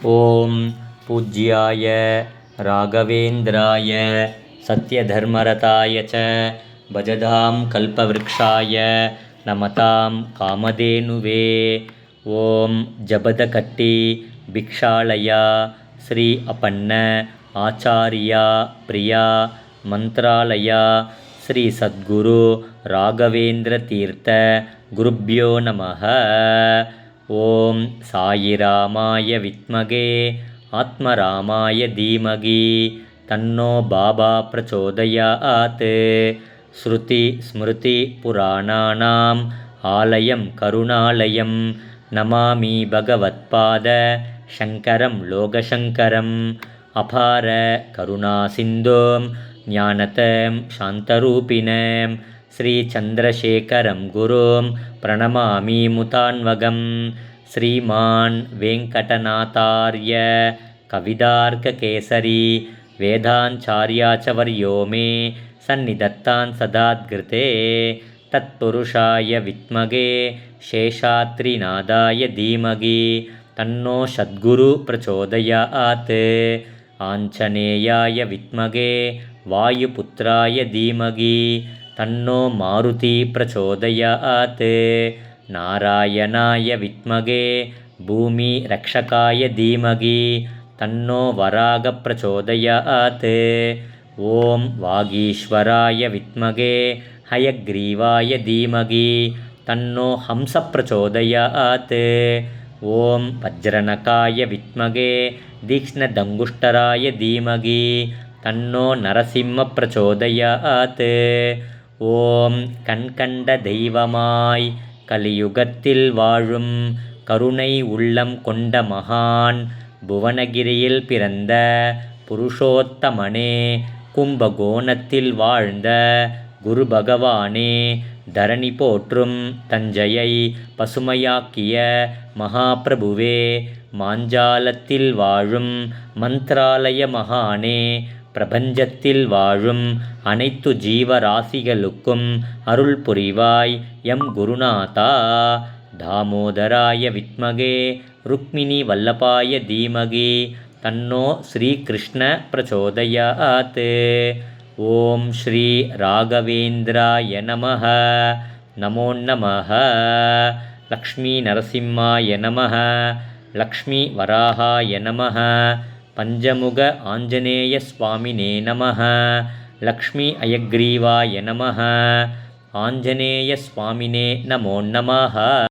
ஓம் பூஜ்யாய ராகவேந்திராய சத்யதர்மரதாய ச பஜதாம் கல்பவ்ருக்ஷாய நமதாம் காமதேனுவே. ஓம் ஜபதகட்டி பிக்ஷாலயா ஸ்ரீ அப்பன்ன ஆச்சாரியா பிரியா மந்த்ராலயா ஸ்ரீ சத்குரு ராகவேந்திர தீர்த்த குருப்யோ நமஹ. ஓம் சாயிராமாய வித்மகே ஆத்மராமாய தீமகி தன்னோ பாபா பிரச்சோதயாத். ஸ்ருதி ஸ்மிருதி புராணானாம் ஆலயம் கருணாலயம் நமாமி பகவத்பாத சங்கரம் லோகசங்கரம். அபார கருணாசிந்தோம் ஞானதம் சாந்தரூபிணம் ஸ்ரீ சந்திரசேகரம் குரும் பிரணமாமி முதான்வகம். ஸ்ரீமான் வெங்கடநாதார்ய கவிதார்க்ககேசரி வேதாச்சார்யாச்சவர்யோ மே சந்நிதத்தான் சதாத்கிருதே. தத்புருஷாய வித்மகே சேஷாத்ரிநாதாய தீமகி தன்னோ சத்குரு பிரச்சோதயாத். ஆஞ்சநேயாய வித்மகே வாயுபுத்ராய தீமகி தன்னோ மாருதி பிரச்சோதயாத். நாராயணாய வித்மகே பூமி ரக்ஷகாய தீமகி தன்னோ வராக பிரச்சோதயாத். ஓம் வாகீஸ்வராய வித்மகே ஹயக்ரீவாய தீமகி தன்னோ ஹம்ச பிரச்சோதயாத். ஓம் வஜ்ரநகாய வித்மகே தீக்ஷ்ணதங்குஷ்டராய தீமகி தன்னோ நரசிம்ம பிரச்சோதயாத். ஓம் கண்கண்ட தெய்வமாய் கலியுகத்தில் வாழும் கருணை உள்ளம் கொண்ட மகான் புவனகிரியில் பிறந்த புருஷோத்தமனே, கும்பகோணத்தில் வாழ்ந்த குரு பகவானே, தரணி போற்றும் தஞ்சையை பசுமையாக்கிய மகாபிரபுவே, மாஞ்சாலத்தில் வாழும் மந்த்ராலய மகானே, பிரபஞ்சத்தில் வாழும் அனைத்து ஜீவராசிகளுக்கும் அருள் புரிவாய் எம் குருநாதா. தாமோதராய வித்மகே ருக்மிணி வல்லபாய தீமகி தன்னோ ஸ்ரீ கிருஷ்ண பிரச்சோதயாத். ஓம் ஸ்ரீ ராகவேந்திராய நமஹ. நமோ நமஹ. லக்ஷ்மீ நரசிம்மாய நமஹ. லக்ஷ்மீ வராஹாய நமஹ. பஞ்சமுக ஆஞ்சநேய ஸ்வாமினே நமஹ. லக்ஷ்மீ அயக்ரீவாய நமஹ. ஆஞ்சநேய ஸ்வாமினே நமோ நமஹ.